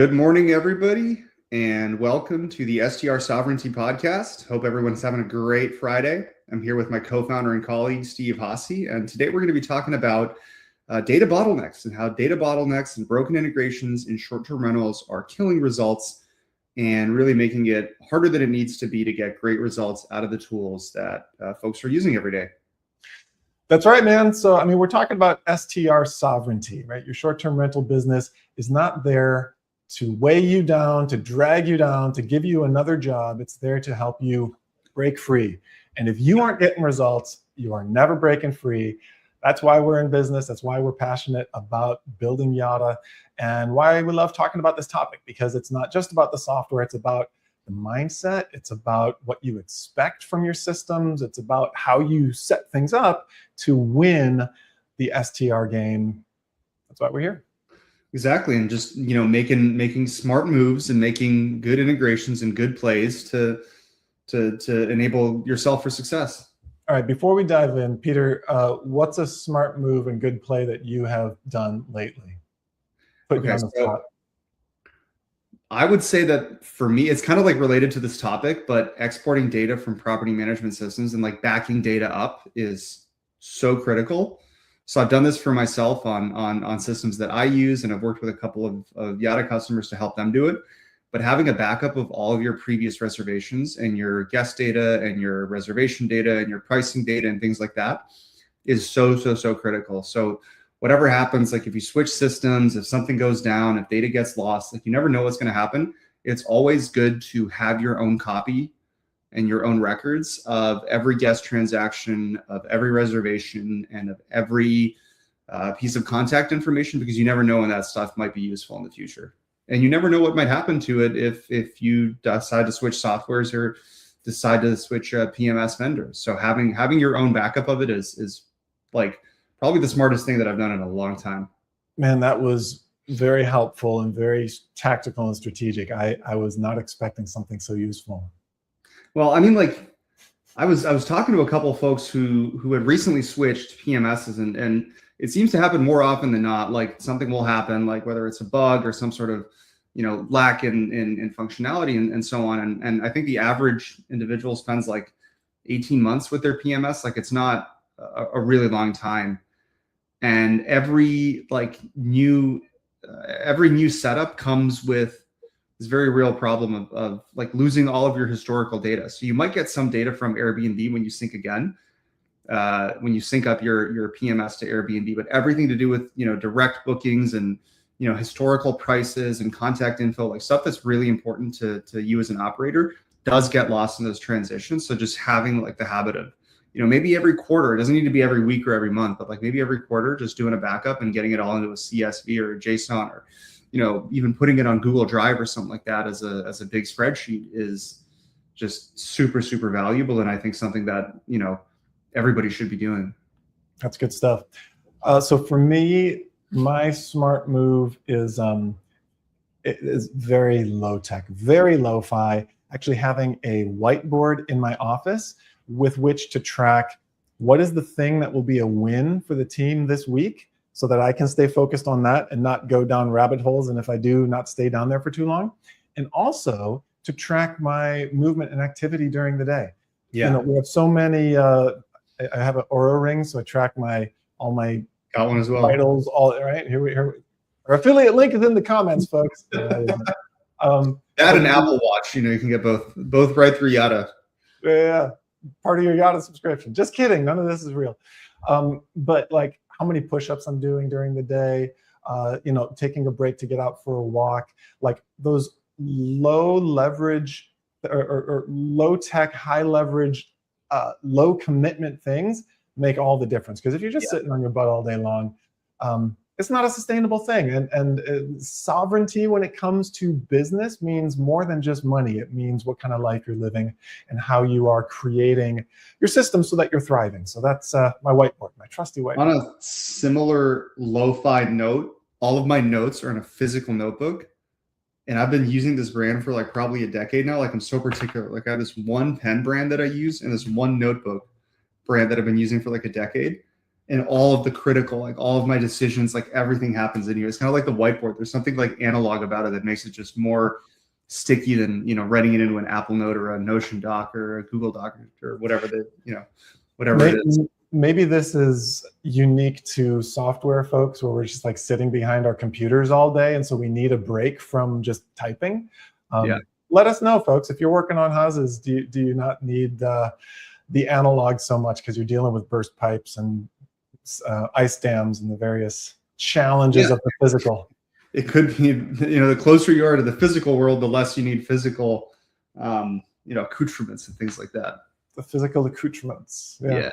Good morning, everybody, and welcome to the STR Sovereignty podcast. Hope everyone's having a great Friday. I'm here with my co-founder and colleague, Steve Hasse, and today we're going to be talking about data bottlenecks and how data bottlenecks and broken integrations in short-term rentals are killing results and really making it harder than it needs to be to get great results out of the tools that folks are using every day. That's right, man. So, we're talking about STR Sovereignty, right? Your short-term rental business is not there to weigh you down, to drag you down, to give you another job. It's there to help you break free. And if you aren't getting results, you are never breaking free. That's why we're in business. That's why we're passionate about building Yada and why we love talking about this topic, because it's not just about the software. It's about the mindset. It's about what you expect from your systems. It's about how you set things up to win the STR game. That's why we're here. Exactly, and just making smart moves and making good integrations and good plays to enable yourself for success. All right, before we dive in, Peter, what's a smart move and good play that you have done lately? Okay, so I would say that for me, it's kind of like related to this topic, but exporting data from property management systems and like backing data up is so critical. So I've done this for myself on systems that I use, and I've worked with a couple of Yada customers to help them do it. But having a backup of all of your previous reservations and your guest data and your reservation data and your pricing data and things like that is so critical. So whatever happens, like if you switch systems, if something goes down, if data gets lost, like you never know what's going to happen. It's always good to have your own copy and your own records of every guest transaction, of every reservation, and of every piece of contact information, because you never know when that stuff might be useful in the future. And you never know what might happen to it if you decide to switch softwares or decide to switch PMS vendors. So having your own backup of it is like probably the smartest thing that I've done in a long time. Man, that was very helpful and very tactical and strategic. I was not expecting something so useful. Well, I mean, like I was talking to a couple of folks who had recently switched PMSs, and it seems to happen more often than not. Like something will happen, like whether it's a bug or some sort of lack in functionality and so on. And I think the average individual spends like 18 months with their PMS. Like it's not a really long time. And every new setup comes with this very real problem of like losing all of your historical data. So you might get some data from Airbnb when you sync again, when you sync up your PMS to Airbnb, but everything to do with direct bookings and historical prices and contact info, like stuff that's really important to you as an operator, does get lost in those transitions. So just having like the habit of maybe every quarter, it doesn't need to be every week or every month, but like maybe every quarter, just doing a backup and getting it all into a CSV or a JSON, or even putting it on Google Drive or something like that as a big spreadsheet is just super valuable, and I think something that everybody should be doing. That's good stuff. So for me, my smart move is very low tech, very lo-fi. Actually having a whiteboard in my office with which to track what is the thing that will be a win for the team this week, so that I can stay focused on that and not go down rabbit holes. And if I do, not stay down there for too long. And also to track my movement and activity during the day. Yeah. We have so many, I have an Oura ring, so I track all my got one as well. Vitals, all right. Here our affiliate link is in the comments, folks. That and Apple Watch, you can get both right through Yada. Yeah, part of your Yada subscription. Just kidding, none of this is real. But like how many push-ups I'm doing during the day, taking a break to get out for a walk, like those low leverage or low tech, high leverage, low commitment things make all the difference. Because if you're just sitting on your butt all day long, it's not a sustainable thing. And sovereignty when it comes to business means more than just money. It means what kind of life you're living and how you are creating your system so that you're thriving. So that's my whiteboard, my trusty whiteboard. On a similar lo-fi note, all of my notes are in a physical notebook. And I've been using this brand for like probably a decade now. Like I'm so particular. Like I have this one pen brand that I use and this one notebook brand that I've been using for like a decade. and all of the critical, like all of my decisions, like everything happens in here. It's kind of like the whiteboard. There's something like analog about it that makes it just more sticky than, you know, writing it into an Apple Note or a Notion doc or a Google Doc or whatever whatever it is. Maybe this is unique to software folks where we're just like sitting behind our computers all day, and so we need a break from just typing. Let us know, folks, if you're working on houses, do you not need the analog so much because you're dealing with burst pipes and ice dams and the various challenges of the physical? It could be, you know, the closer you are to the physical world, the less you need physical, you know, accoutrements and things like that. The physical accoutrements. Yeah.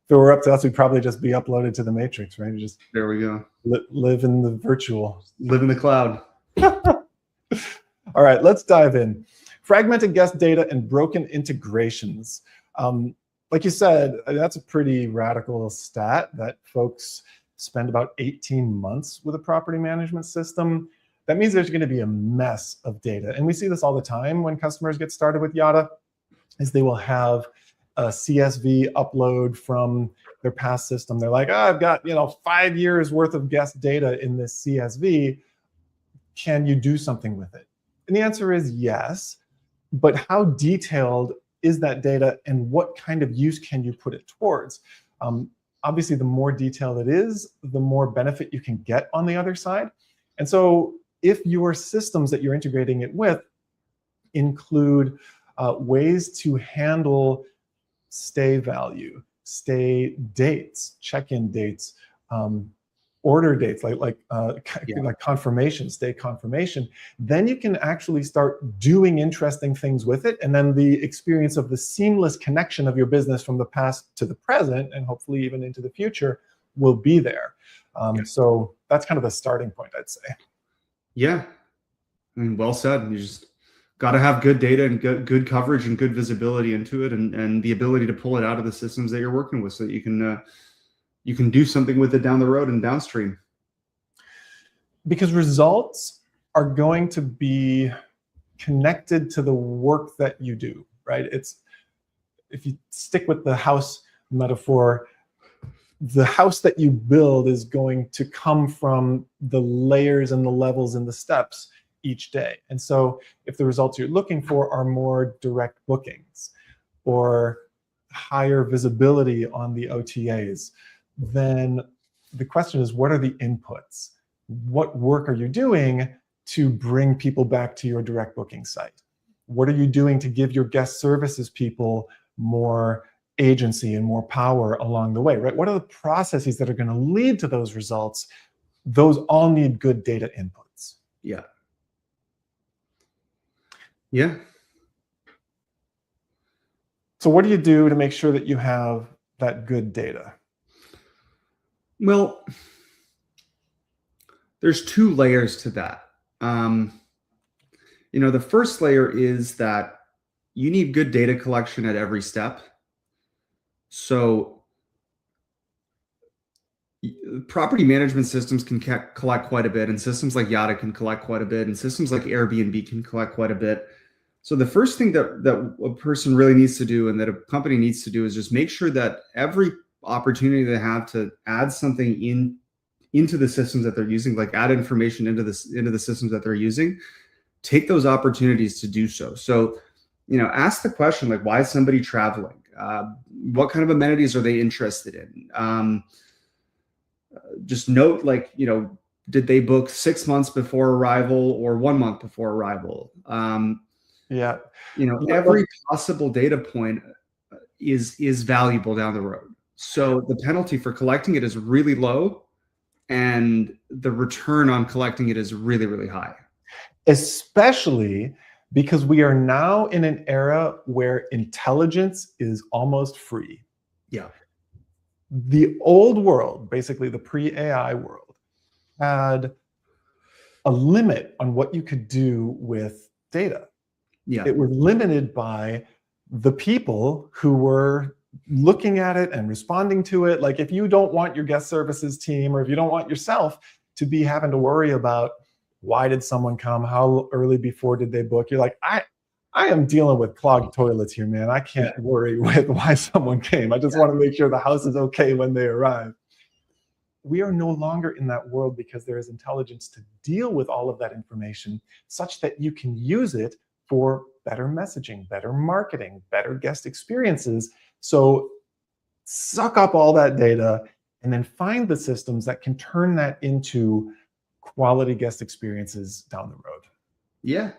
If it were up to us, we'd probably just be uploaded to the matrix, right? Just there we go. Live in the virtual. Live in the cloud. All right, let's dive in. Fragmented guest data and broken integrations. Like you said, that's a pretty radical stat that folks spend about 18 months with a property management system. That means there's going to be a mess of data. And we see this all the time when customers get started with Yada, is they will have a CSV upload from their past system. They're like, oh, I've got 5 years worth of guest data in this CSV. Can you do something with it? And the answer is yes. But how detailed is that data and what kind of use can you put it towards? Obviously, the more detailed it is, the more benefit you can get on the other side. And so if your systems that you're integrating it with include ways to handle stay value, stay dates, check-in dates, order dates, like confirmation, stay confirmation, then you can actually start doing interesting things with it. And then the experience of the seamless connection of your business from the past to the present, and hopefully even into the future, will be there. So that's kind of the starting point, I'd say. Yeah, I mean, well said. You just got to have good data and good coverage and good visibility into it, and the ability to pull it out of the systems that you're working with, so that you can do something with it down the road and downstream. Because results are going to be connected to the work that you do, right? If you stick with the house metaphor, the house that you build is going to come from the layers and the levels and the steps each day. And so if the results you're looking for are more direct bookings or higher visibility on the OTAs, then the question is, what are the inputs? What work are you doing to bring people back to your direct booking site? What are you doing to give your guest services people more agency and more power along the way, right? What are the processes that are going to lead to those results? Those all need good data inputs. Yeah. Yeah. So what do you do to make sure that you have that good data? Well, there's two layers to that. The first layer is that you need good data collection at every step. So property management systems can collect quite a bit, and systems like Yada can collect quite a bit, and systems like Airbnb can collect quite a bit. So the first thing that a person really needs to do, and that a company needs to do, is just make sure that every opportunity they have to add something into the systems that they're using, like add information into the systems that they're using, take those opportunities to do so. So, ask the question, like, why is somebody traveling? What kind of amenities are they interested in? Just note, like, did they book 6 months before arrival or 1 month before arrival? Every possible data point is valuable down the road. So the penalty for collecting it is really low, and the return on collecting it is really, really high. Especially because we are now in an era where intelligence is almost free. Yeah. The old world, basically the pre-AI world, had a limit on what you could do with data. Yeah. It was limited by the people who were looking at it and responding to it. Like, if you don't want your guest services team, or if you don't want yourself to be having to worry about why did someone come, how early before did they book, you're like, I am dealing with clogged toilets here, man. I can't worry with why someone came. I just want to make sure the house is okay when they arrive. we are no longer in that world because there is intelligence to deal with all of that information such that you can use it for better messaging, better marketing, better guest experiences. So suck up all that data and then find the systems that can turn that into quality guest experiences down the road. Yeah.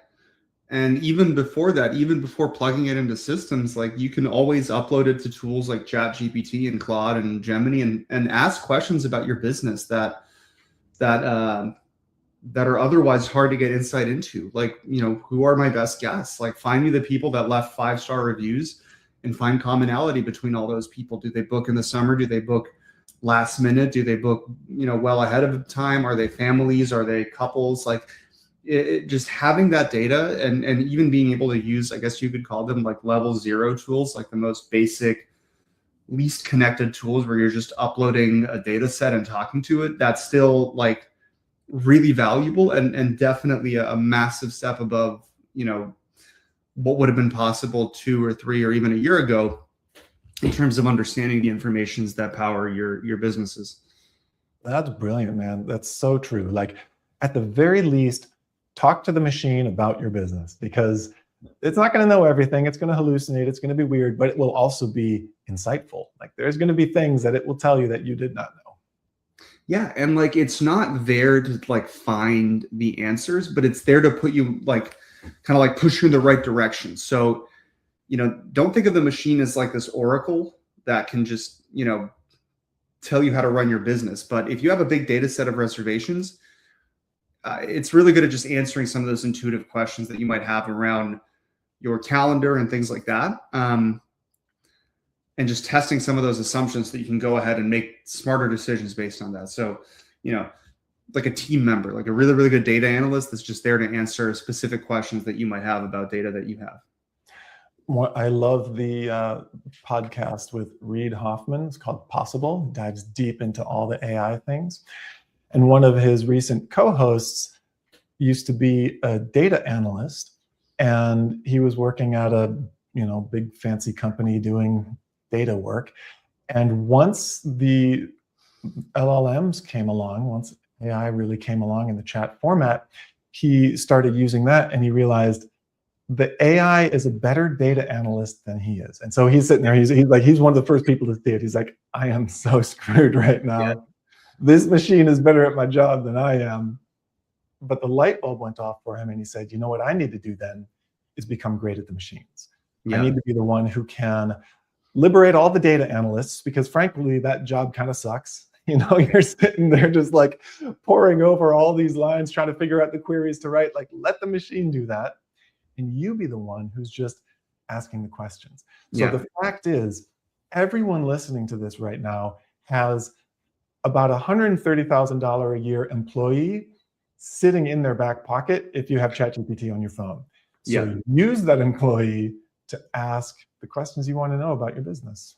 And even before that, even before plugging it into systems, like you can always upload it to tools like ChatGPT and Claude and Gemini and ask questions about your business that are otherwise hard to get insight into. Like, who are my best guests? Like, find me the people that left 5-star reviews and find commonality between all those people. Do they book in the summer? Do they book last minute? Do they book, well ahead of time? Are they families? Are they couples? Like, just having that data and even being able to use, I guess you could call them like level 0 tools, like the most basic, least connected tools where you're just uploading a data set and talking to it. That's still like really valuable and definitely a massive step above, what would have been possible 2 or 3 or even a year ago in terms of understanding the informations that power your businesses. That's brilliant, man. That's so true. Like, at the very least, talk to the machine about your business, because it's not going to know everything. It's going to hallucinate. It's going to be weird, but it will also be insightful. Like, there's going to be things that it will tell you that you did not know. Yeah. And like, it's not there to like find the answers, but it's there to put you like, kind of like push you in the right direction. So, don't think of the machine as like this oracle that can just, tell you how to run your business. But if you have a big data set of reservations, it's really good at just answering some of those intuitive questions that you might have around your calendar and things like that. And just testing some of those assumptions so that you can go ahead and make smarter decisions based on that. So, like a team member, like a really, really good data analyst that's just there to answer specific questions that you might have about data that you have. I love the podcast with Reid Hoffman. It's called Possible. It dives deep into all the AI things. And one of his recent co-hosts used to be a data analyst, and he was working at a big fancy company doing data work. And once the LLMs came along, once AI really came along in the chat format, he started using that, and he realized the AI is a better data analyst than he is. And so he's sitting there, he's one of the first people to see it. He's like, I am so screwed right now. Yeah. This machine is better at my job than I am. But the light bulb went off for him, and he said, what I need to do then is become great at the machines. Yeah. I need to be the one who can liberate all the data analysts, because frankly, that job kind of sucks. You're sitting there just like poring over all these lines, trying to figure out the queries to write. Like, let the machine do that, and you be the one who's just asking the questions. So the fact is, everyone listening to this right now has about $130,000 a year employee sitting in their back pocket if you have ChatGPT on your phone. So use that employee to ask the questions you want to know about your business.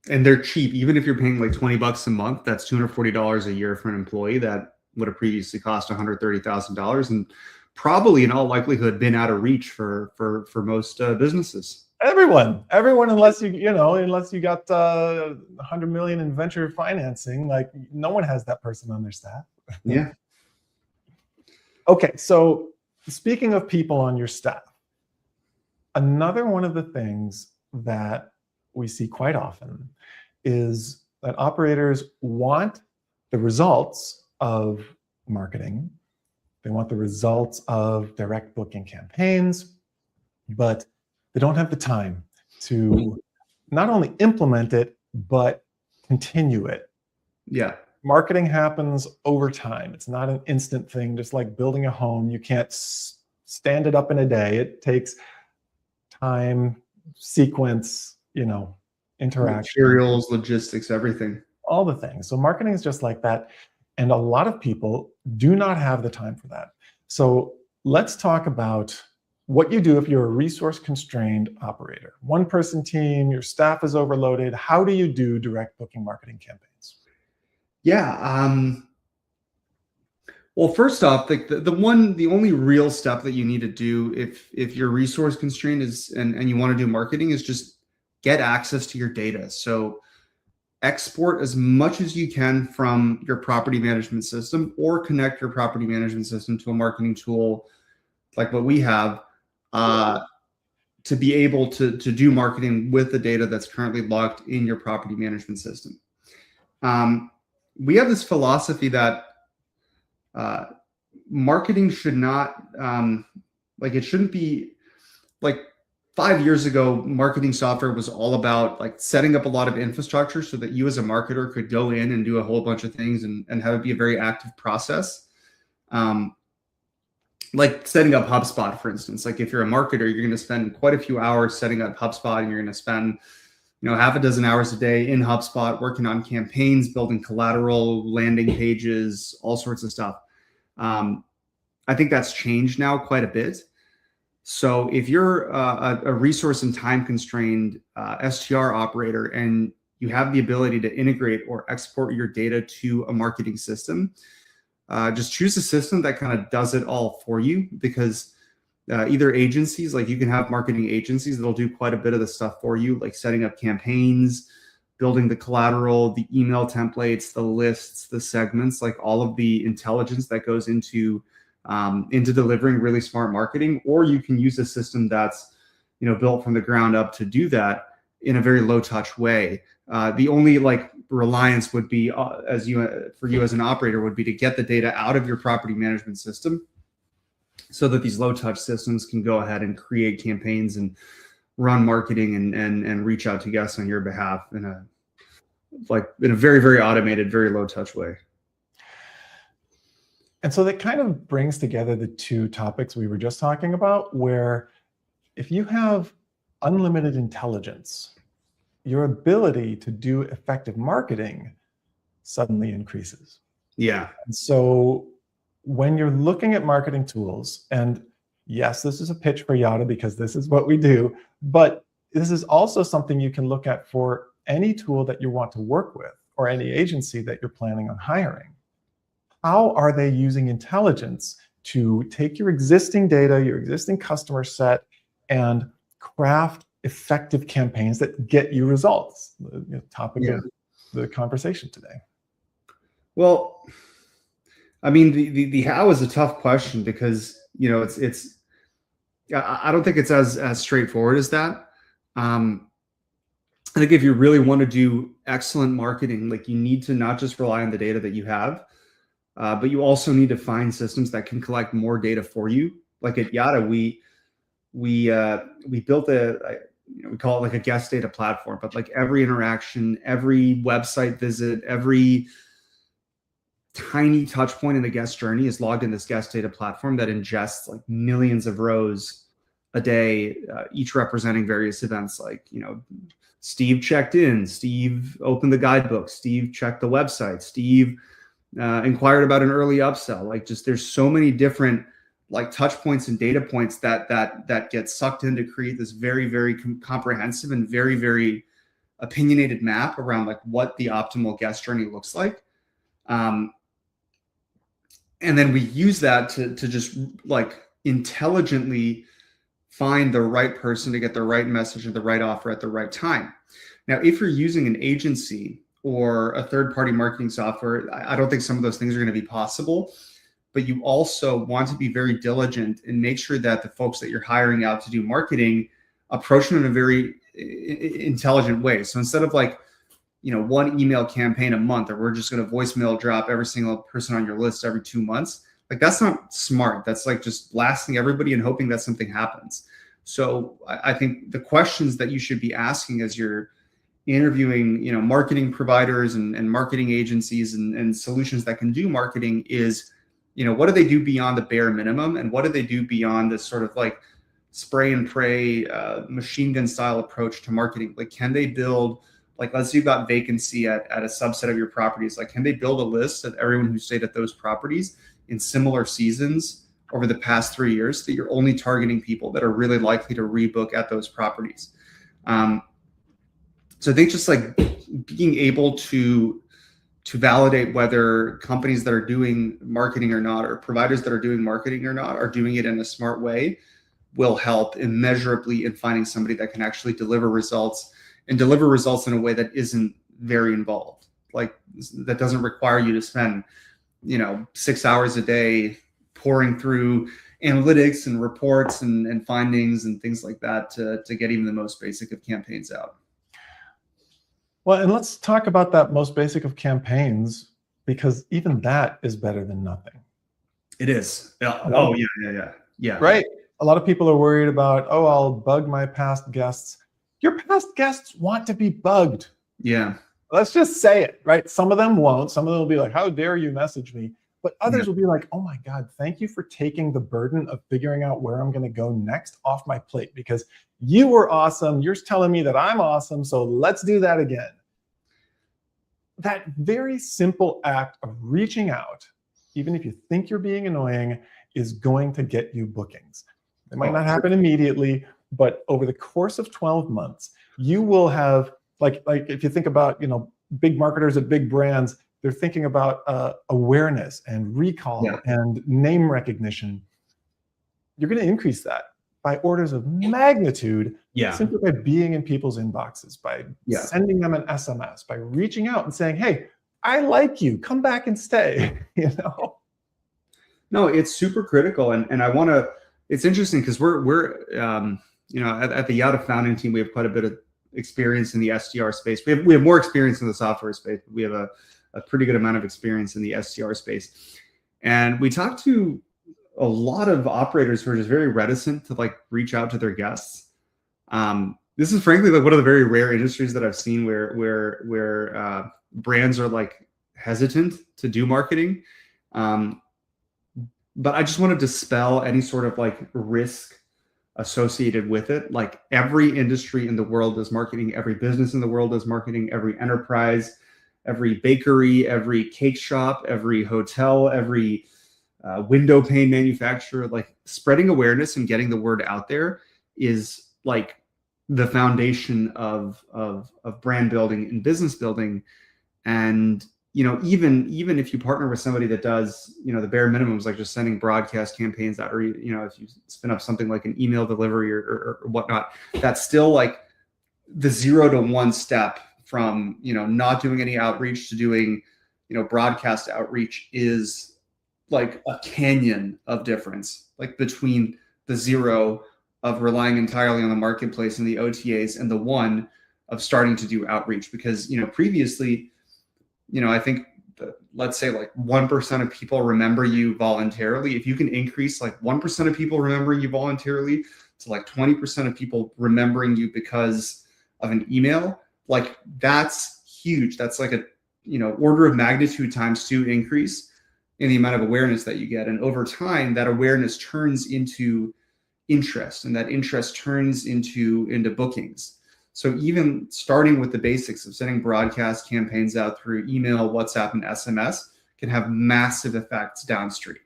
And they're cheap. Even if you're paying like $20 a month, that's $240 a year for an employee that would have previously cost $130,000 and probably in all likelihood been out of reach for most businesses. Everyone, unless you got 100 million in venture financing, like no one has that person on their staff. Yeah. Okay, so speaking of people on your staff, another one of the things that we see quite often is that operators want the results of marketing. They want the results of direct booking campaigns, but they don't have the time to not only implement it, but continue it. Yeah. Marketing happens over time. It's not an instant thing, just like building a home. You can't stand it up in a day. It takes time, sequence, interaction. Materials, logistics, everything. All the things. So marketing is just like that. And a lot of people do not have the time for that. So let's talk about what you do if you're a resource-constrained operator. One-person team, your staff is overloaded. How do you do direct booking marketing campaigns? Yeah. Well, first off, the only real step that you need to do if you're resource constrained and you want to do marketing is just get access to your data. So export as much as you can from your property management system, or connect your property management system to a marketing tool like what we have, to be able to do marketing with the data that's currently logged in your property management system. We have this philosophy that marketing should not, like, it shouldn't be like 5 years ago, marketing software was all about like setting up a lot of infrastructure so that you as a marketer could go in and do a whole bunch of things and have it be a very active process. Like setting up HubSpot, for instance. Like if you're a marketer, you're going to spend quite a few hours setting up HubSpot, and you're going to spend, half a dozen hours a day in HubSpot working on campaigns, building collateral, landing pages, all sorts of stuff. I think that's changed now quite a bit. So if you're a resource and time constrained STR operator, and you have the ability to integrate or export your data to a marketing system, just choose a system that kind of does it all for you, because either agencies, like you can have marketing agencies that'll do quite a bit of the stuff for you, like setting up campaigns, building the collateral, the email templates, the lists, the segments, like all of the intelligence that goes into delivering really smart marketing. Or you can use a system that's built from the ground up to do that in a very low touch way. The only like reliance would be for you as an operator would be to get the data out of your property management system, so that these low touch systems can go ahead and create campaigns and run marketing and reach out to guests on your behalf in a very, very automated, very low touch way. And so that kind of brings together the two topics we were just talking about, where if you have unlimited intelligence, your ability to do effective marketing suddenly increases. Yeah. And so when you're looking at marketing tools, and yes, this is a pitch for Yada because this is what we do, but this is also something you can look at for any tool that you want to work with, or any agency that you're planning on hiring. How are they using intelligence to take your existing data, your existing customer set, and craft effective campaigns that get you results? The topic of the conversation today. Well, I mean, the how is a tough question, because it's I don't think it's as straightforward as that. I think if you really want to do excellent marketing, like, you need to not just rely on the data that you have, but you also need to find systems that can collect more data for you. Like at Yada, we built we call it like a guest data platform, but like every interaction, every website visit, every tiny touch point in the guest journey is logged in this guest data platform that ingests like millions of rows a day, each representing various events, like, Steve checked in, Steve opened the guidebook, Steve checked the website, Steve inquired about an early upsell. Like, just there's so many different like touch points and data points that get sucked in to create this very, very comprehensive and very, very opinionated map around like what the optimal guest journey looks like. And then we use that to just like intelligently find the right person to get the right message or the right offer at the right time. Now, if you're using an agency or a third-party marketing software, I don't think some of those things are going to be possible. But you also want to be very diligent and make sure that the folks that you're hiring out to do marketing approach them in a very intelligent way. So instead of like, one email campaign a month, or we're just going to voicemail drop every single person on your list every 2 months, like, that's not smart. That's like just blasting everybody and hoping that something happens. So I think the questions that you should be asking as you're interviewing, marketing providers and marketing agencies and solutions that can do marketing is, what do they do beyond the bare minimum, and what do they do beyond this sort of like spray and pray machine gun style approach to marketing? Like, can they build, like, let's say you've got vacancy at a subset of your properties, like, can they build a list of everyone who stayed at those properties in similar seasons over the past 3 years, so that you're only targeting people that are really likely to rebook at those properties? So I think just like being able to validate whether companies that are doing marketing or not, or providers that are doing marketing or not, are doing it in a smart way will help immeasurably in finding somebody that can actually deliver results, and deliver results in a way that isn't very involved. Like that doesn't require you to spend, 6 hours a day pouring through analytics and reports and findings and things like that to get even the most basic of campaigns out. Well, and let's talk about that most basic of campaigns, because even that is better than nothing. It is. Oh, yeah. Right. A lot of people are worried about, oh, I'll bug my past guests. Your past guests want to be bugged. Yeah. Let's just say it, right? Some of them won't. Some of them will be like, how dare you message me? But others will be like, oh my God, thank you for taking the burden of figuring out where I'm going to go next off my plate, because you were awesome. You're telling me that I'm awesome. So let's do that again. That very simple act of reaching out, even if you think you're being annoying, is going to get you bookings. It might not happen immediately, but over the course of 12 months, you will have, like if you think about, big marketers at big brands, they're thinking about awareness and recall and name recognition. You're going to increase that by orders of magnitude simply by being in people's inboxes, by sending them an SMS, by reaching out and saying, hey, I like you, come back and stay, No, it's super critical. And I want to, it's interesting because we're at the Yada founding team, we have quite a bit of experience in the STR space. We have more experience in the software space. We have a pretty good amount of experience in the STR space. And we talked to a lot of operators who are just very reticent to reach out to their guests. This is frankly one of the very rare industries that I've seen where brands are hesitant to do marketing. But I just want to dispel any sort of risk associated with it. Every industry in the world does marketing, every business in the world does marketing, every enterprise, every bakery, every cake shop, every hotel, every window pane manufacturer. Spreading awareness and getting the word out there is the foundation of brand building and business building. And even if you partner with somebody that does, the bare minimums, like just sending broadcast campaigns out, or, if you spin up something like an email delivery or whatnot, that's still the 0 to 1 step from, not doing any outreach to doing, broadcast outreach is a canyon of difference, between the 0 of relying entirely on the marketplace and the OTAs and the 1 of starting to do outreach. Because, previously, I think let's say 1% of people remember you voluntarily. If you can increase 1% of people remembering you voluntarily to 20% of people remembering you because of an email, that's huge. That's a order of magnitude times 2 increase in the amount of awareness that you get. And over time, that awareness turns into interest, and that interest turns into bookings. So even starting with the basics of sending broadcast campaigns out through email, WhatsApp, and SMS can have massive effects downstream,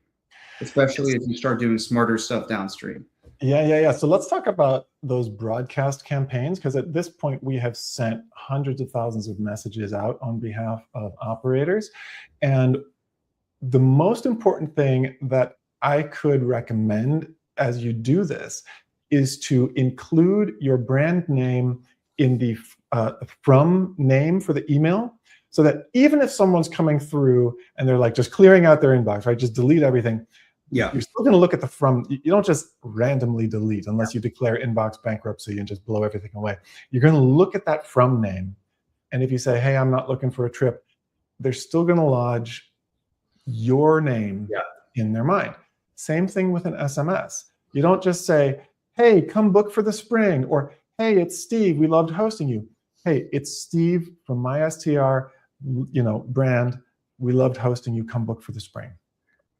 especially if you start doing smarter stuff downstream. Yeah. So let's talk about those broadcast campaigns, because at this point we have sent hundreds of thousands of messages out on behalf of operators. And the most important thing that I could recommend as you do this is to include your brand name in the from name for the email, so that even if someone's coming through and they're just clearing out their inbox, right, just delete everything, you're still going to look at the from. You don't just randomly delete unless you declare inbox bankruptcy and just blow everything away. You're going to look at that from name, and if you say, hey, I'm not looking for a trip, they're still going to lodge your name in their mind. Same thing with an SMS. You don't just say, hey, come book for the spring, or hey, it's Steve, we loved hosting you. Hey, it's Steve from my STR, brand. We loved hosting you, come book for the spring.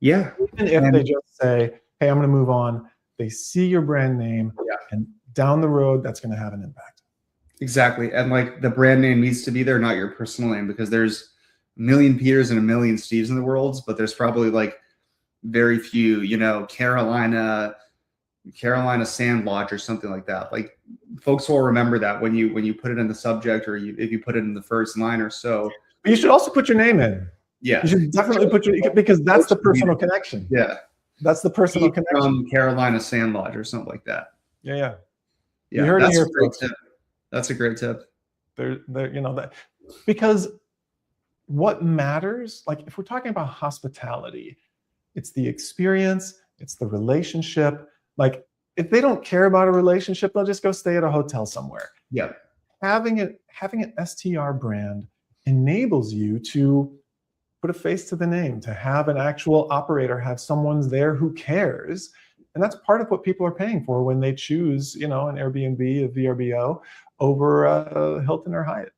Yeah. Even if they just say, hey, I'm going to move on, they see your brand name, and down the road, that's going to have an impact. Exactly. And the brand name needs to be there, not your personal name, because there's a million Peters and a million Steves in the world, but there's probably very few, Carolina Sand Lodge or something like that. Folks will remember that when you put it in the subject, or if you put it in the first line or so. But you should also put your name in. Yeah, you should definitely put because that's the personal connection. Yeah, that's the personal connection. From Carolina Sand Lodge or something like that. Yeah. You heard it here, folks. That's a great tip. That Because what matters, like if we're talking about hospitality, it's the experience, it's the relationship. Like if they don't care about a relationship, they'll just go stay at a hotel somewhere. Yeah. Having an STR brand enables you to put a face to the name, to have an actual operator, have someone there who cares. And that's part of what people are paying for when they choose, an Airbnb, a VRBO over a Hilton or Hyatt.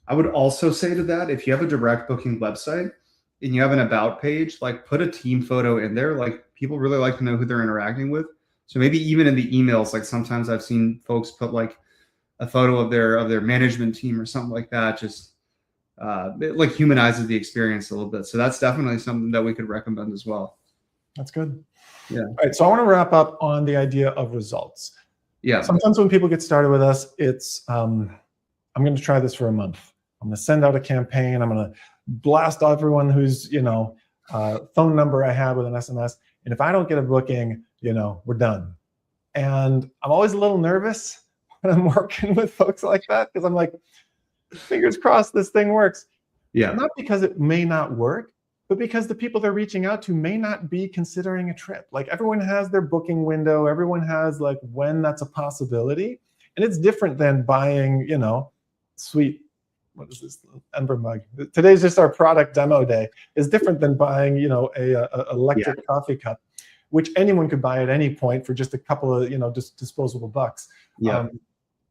I would also say to that, if you have a direct booking website and you have an about page, like put a team photo in there. Like people really like to know who they're interacting with. So maybe even in the emails, like sometimes I've seen folks put like a photo of their management team or something like that. Just it like humanizes the experience a little bit. So that's definitely something that we could recommend as well. That's good. Yeah. All right. So I want to wrap up on the idea of results. Yeah. Sometimes when people get started with us, it's I'm going to try this for a month. I'm going to send out a campaign. I'm going to blast everyone who's, phone number I have with an SMS. And if I don't get a booking, we're done. And I'm always a little nervous when I'm working with folks like that, because I'm like, fingers crossed this thing works. Yeah. Not because it may not work, but because the people they're reaching out to may not be considering a trip. Like everyone has their booking window. Everyone has like when that's a possibility. And it's different than buying, sweet, what is this, Ember mug? Today's just our product demo day. It's different than buying, a electric coffee cup, which anyone could buy at any point for just a couple of, disposable bucks. Yeah.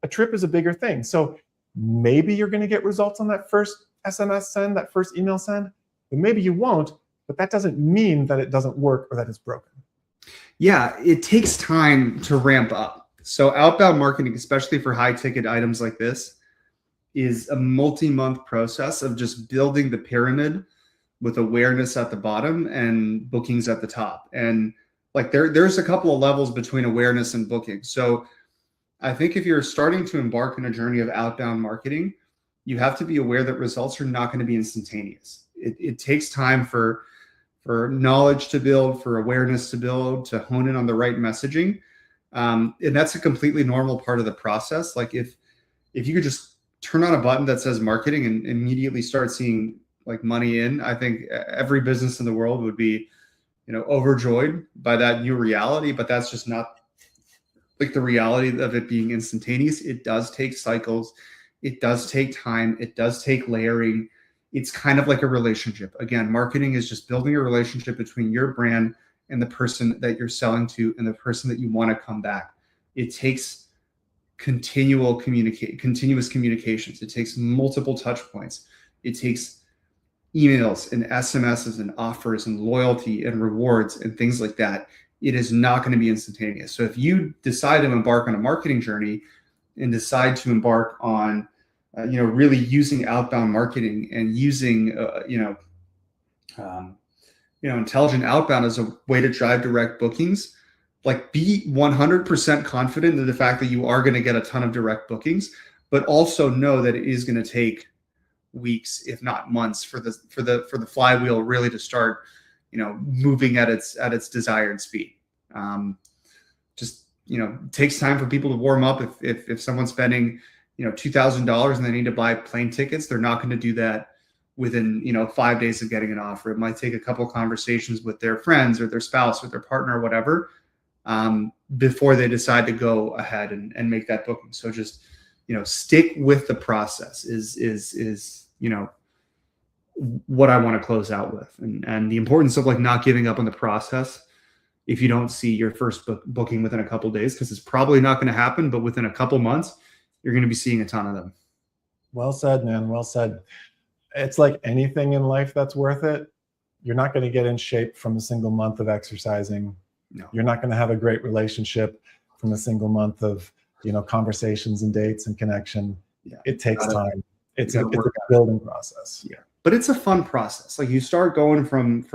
A trip is a bigger thing. So maybe you're going to get results on that first SMS send, that first email send, but maybe you won't. But that doesn't mean that it doesn't work or that it's broken. Yeah, it takes time to ramp up. So outbound marketing, especially for high ticket items like this, is a multi-month process of just building the pyramid with awareness at the bottom and bookings at the top. And like there's a couple of levels between awareness and booking. So I think if you're starting to embark on a journey of outbound marketing, you have to be aware that results are not going to be instantaneous. It takes time for knowledge to build, for awareness to build, to hone in on the right messaging. And that's a completely normal part of the process. Like if you could just turn on a button that says marketing and immediately start seeing like money in, I think every business in the world would be, overjoyed by that new reality. But that's just not like the reality of it being instantaneous. It does take cycles. It does take time. It does take layering. It's kind of like a relationship. Again, marketing is just building a relationship between your brand and the person that you're selling to and the person that you want to come back. It takes continuous communications. It takes multiple touch points. It takes emails and SMSs and offers and loyalty and rewards and things like that. It is not going to be instantaneous. So if you decide to embark on a marketing journey and decide to embark on, really using outbound marketing and using, intelligent outbound as a way to drive direct bookings, like be 100% confident in the fact that you are going to get a ton of direct bookings, but also know that it is going to take weeks, if not months, for the flywheel really to start, moving at its desired speed. It takes time for people to warm up. If someone's spending, $2,000 and they need to buy plane tickets, they're not going to do that within 5 days of getting an offer. It might take a couple of conversations with their friends or their spouse or their partner or whatever, before they decide to go ahead and make that booking. So just stick with the process is what I want to close out with, and the importance of like not giving up on the process if you don't see your first booking within a couple of days, because it's probably not going to happen, but within a couple months you're going to be seeing a ton of them. Well said, man. Well said. It's like anything in life that's worth it. You're not going to get in shape from a single month of exercising. No. You're not going to have a great relationship from a single month of conversations and dates and connection. Yeah. It takes time. It's a building process. Yeah, but it's a fun process. Like you start going from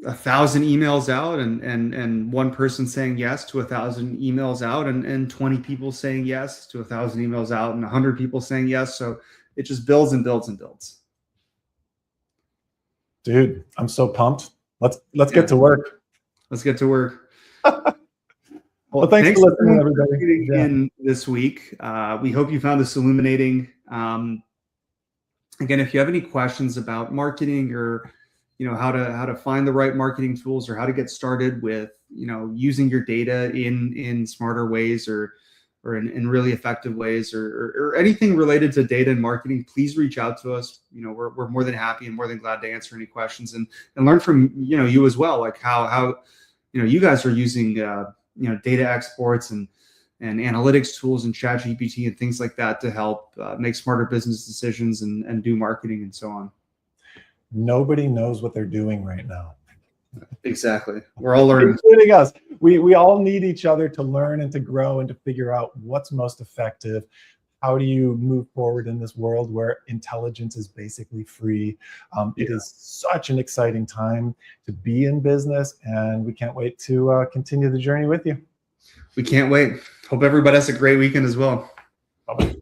1,000 emails out and one person saying yes to 1,000 emails out and 20 people saying yes to 1,000 emails out and 100 people saying yes. So it just builds and builds and builds. Dude, I'm so pumped. Let's get to work. Let's get to work. Well, thanks for listening, for everybody. tuning Yeah. in this week. We hope you found this illuminating. Again, if you have any questions about marketing, or how to find the right marketing tools, or how to get started with using your data in smarter ways, or in really effective ways, or anything related to data and marketing, please reach out to us. We're more than happy and more than glad to answer any questions, and learn from you as well, like how you guys are using data exports and analytics tools and ChatGPT and things like that to help make smarter business decisions and do marketing and so on. Nobody knows what they're doing right now. Exactly. We're all learning. Including us. We all need each other to learn and to grow and to figure out what's most effective. How do you move forward in this world where intelligence is basically free? It is such an exciting time to be in business, and we can't wait to continue the journey with you. We can't wait. Hope everybody has a great weekend as well. Bye-bye.